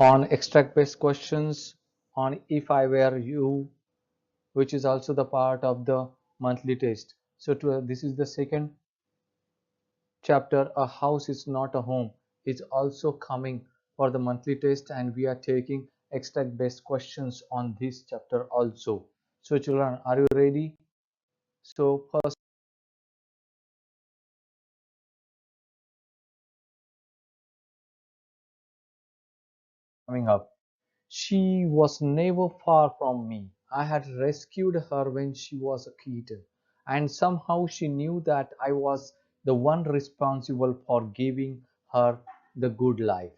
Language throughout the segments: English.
on extract based questions, on if I were you, which is also the part of the monthly test. So this is the second chapter. A house is not a home is also coming for the monthly test, and we are taking extract based questions on this chapter also. So children, are you ready? So first coming up. She was never far from me. I had rescued her when she was a kitten, and somehow she knew that I was the one responsible for giving her the good life.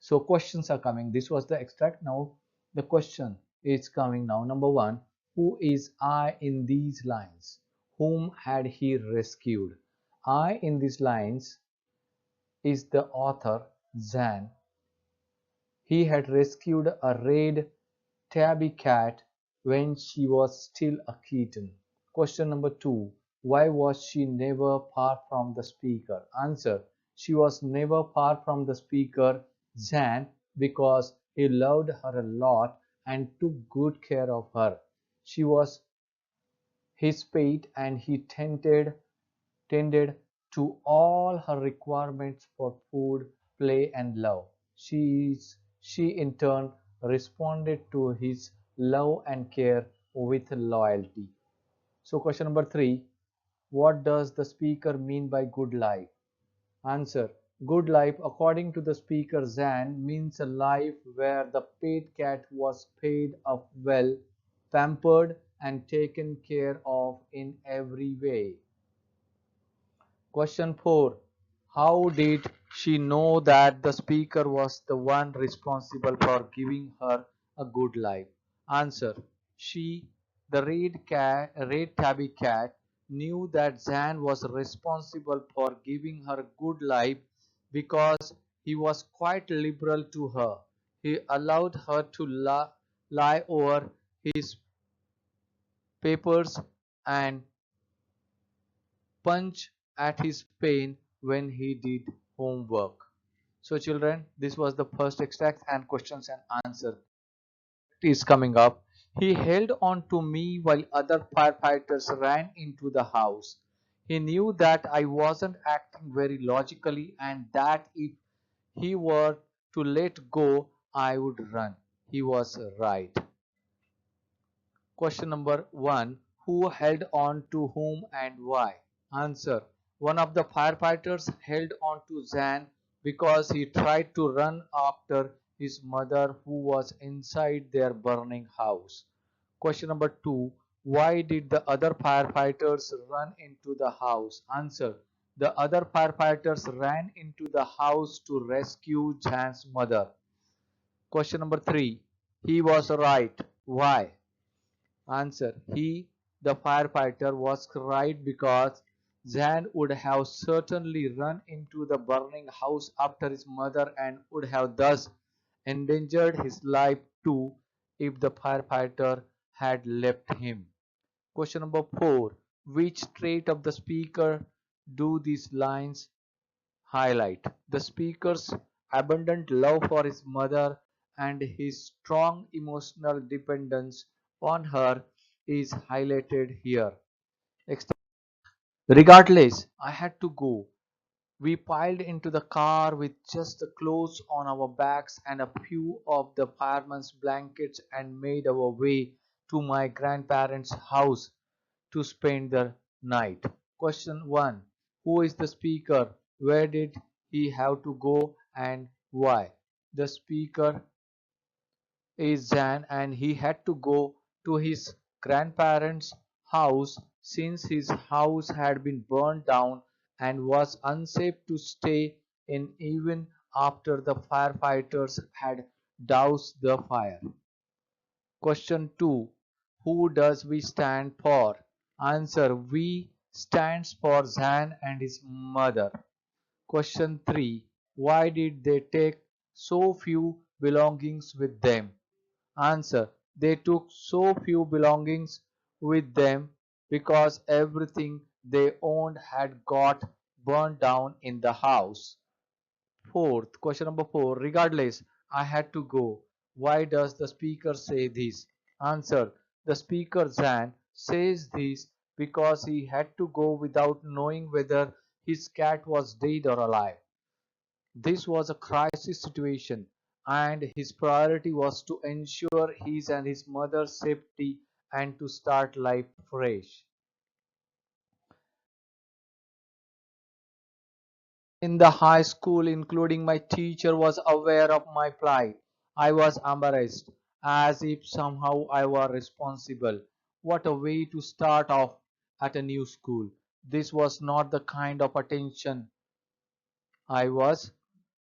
So questions are coming. This was the extract. Now the question is coming now. Number one, who is I in these lines? Whom had he rescued? I in these lines is the author Zan. He had rescued a red tabby cat when she was still a kitten. Question number two. Why was she never far from the speaker? Answer. She was never far from the speaker, Zan, because he loved her a lot and took good care of her. She was his pet and he tended to all her requirements for food, play, and love. She in turn responded to his love and care with loyalty. So, question number three. What does the speaker mean by good life? Answer. Good life, according to the speaker Zan, means a life where the pet cat was paid up well, pampered, and taken care of in every way. Question 4. How did she know that the speaker was the one responsible for giving her a good life? Answer. She, the red tabby cat, knew that Zan was responsible for giving her a good life because he was quite liberal to her. He allowed her to lie over his papers and punch at his pen when he did homework. So children, this was the first extract and questions and answer is coming up. He held on to me while other firefighters ran into the house. He knew that I wasn't acting very logically and that if he were to let go, I would run. He was right. Question number 1. Who held on to whom and why? Answer. One of the firefighters held on to Zan because he tried to run after his mother who was inside their burning house. Question number 2. Why did the other firefighters run into the house? Answer. The other firefighters ran into the house to rescue Zan's mother. Question number 3. He was right. Why? Answer. He, the firefighter, was right because Zan would have certainly run into the burning house after his mother and would have thus endangered his life too if the firefighter had left him. Question number 4. Which trait of the speaker do these lines highlight? The speaker's abundant love for his mother and his strong emotional dependence on her is highlighted here. Regardless, I had to go. We piled into the car with just the clothes on our backs and a few of the fireman's blankets and made our way to my grandparents' house to spend the night. Question 1. Who is the speaker? Where did he have to go and why? The speaker is Zan and he had to go to his grandparents' house since his house had been burned down and was unsafe to stay in even after the firefighters had doused the fire. Question 2. Who does we stand for? Answer. We stands for Zan and his mother. Question 3. Why did they take so few belongings with them? Answer. They took so few belongings with them because everything they owned had got burned down in the house. Fourth, question number 4. Regardless, I had to go. Why does the speaker say this? Answer. The speaker Zan says this because he had to go without knowing whether his cat was dead or alive. This was a crisis situation, and his priority was to ensure his and his mother's safety and to start life fresh. In the high school, including my teacher, was aware of my plight. I was embarrassed, as if somehow I were responsible. What a way to start off at a new school. This was not the kind of attention I was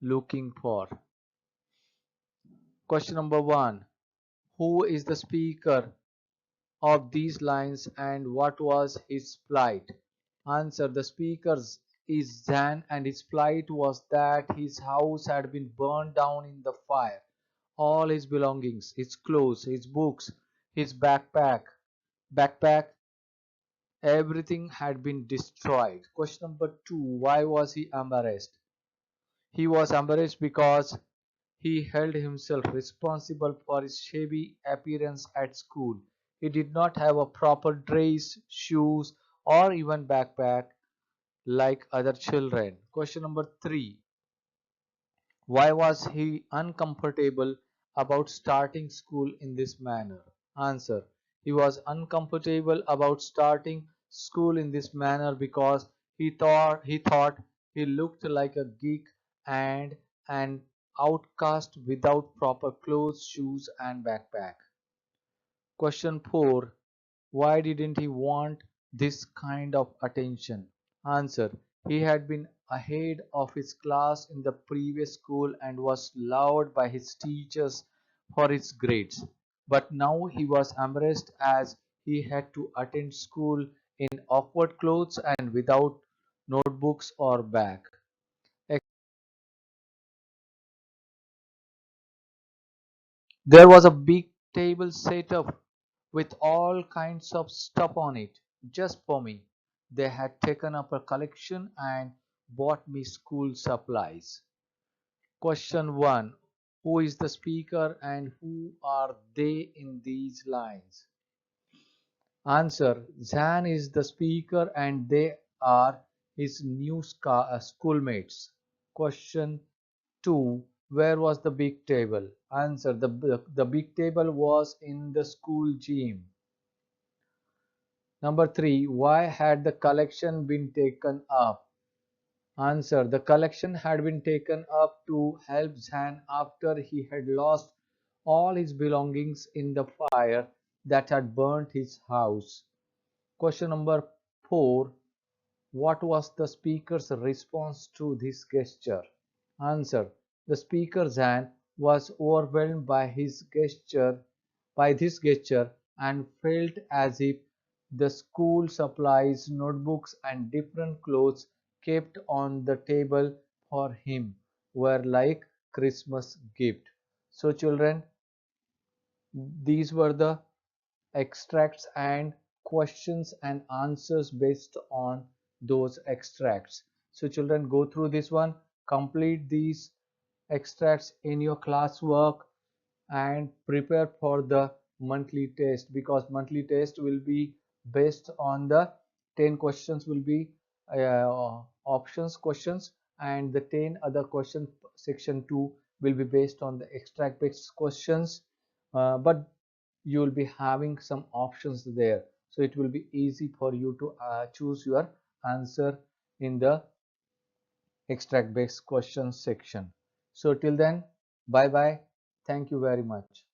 looking for. Question number one. Who is the speaker of these lines and what was his plight? Answer. The speaker is Zan, and his plight was that his house had been burned down in the fire. All his belongings, his clothes, his books, his backpack, everything had been destroyed. Question number two. Why was he embarrassed? He was embarrassed because he held himself responsible for his shabby appearance at school. He did not have a proper dress, shoes, or even backpack like other children. Question number three. Why was he uncomfortable about starting school in this manner? Answer. He was uncomfortable about starting school in this manner because he thought he looked like a geek and an outcast without proper clothes, shoes and backpack. Question 4. Why didn't he want this kind of attention? Answer. He had been ahead of his class in the previous school and was loved by his teachers for his grades. But now he was embarrassed as he had to attend school in awkward clothes and without notebooks or bag. There was a big table set up with all kinds of stuff on it, just for me. They had taken up a collection and bought me school supplies. Question 1. Who is the speaker and who are they in these lines? Answer. Zan is the speaker and they are his new schoolmates. Question 2. Where was the big table? Answer. The big table was in the school gym. Number 3. Why had the collection been taken up? Answer. The collection had been taken up to help Zan after he had lost all his belongings in the fire that had burnt his house. Question number 4. What was the speaker's response to this gesture? Answer. The speaker Zan was overwhelmed by this gesture and felt as if the school supplies, notebooks and different clothes kept on the table for him were like Christmas gift. So children, these were the extracts and questions and answers based on those extracts. So children, go through this one, complete these extracts in your classwork and prepare for the monthly test, because monthly test will be based on the 10 questions will be options questions, and the 10 other questions section 2 will be based on the extract based questions, but you will be having some options there, so it will be easy for you to choose your answer in the extract based questions section. So till then, bye bye, thank you very much.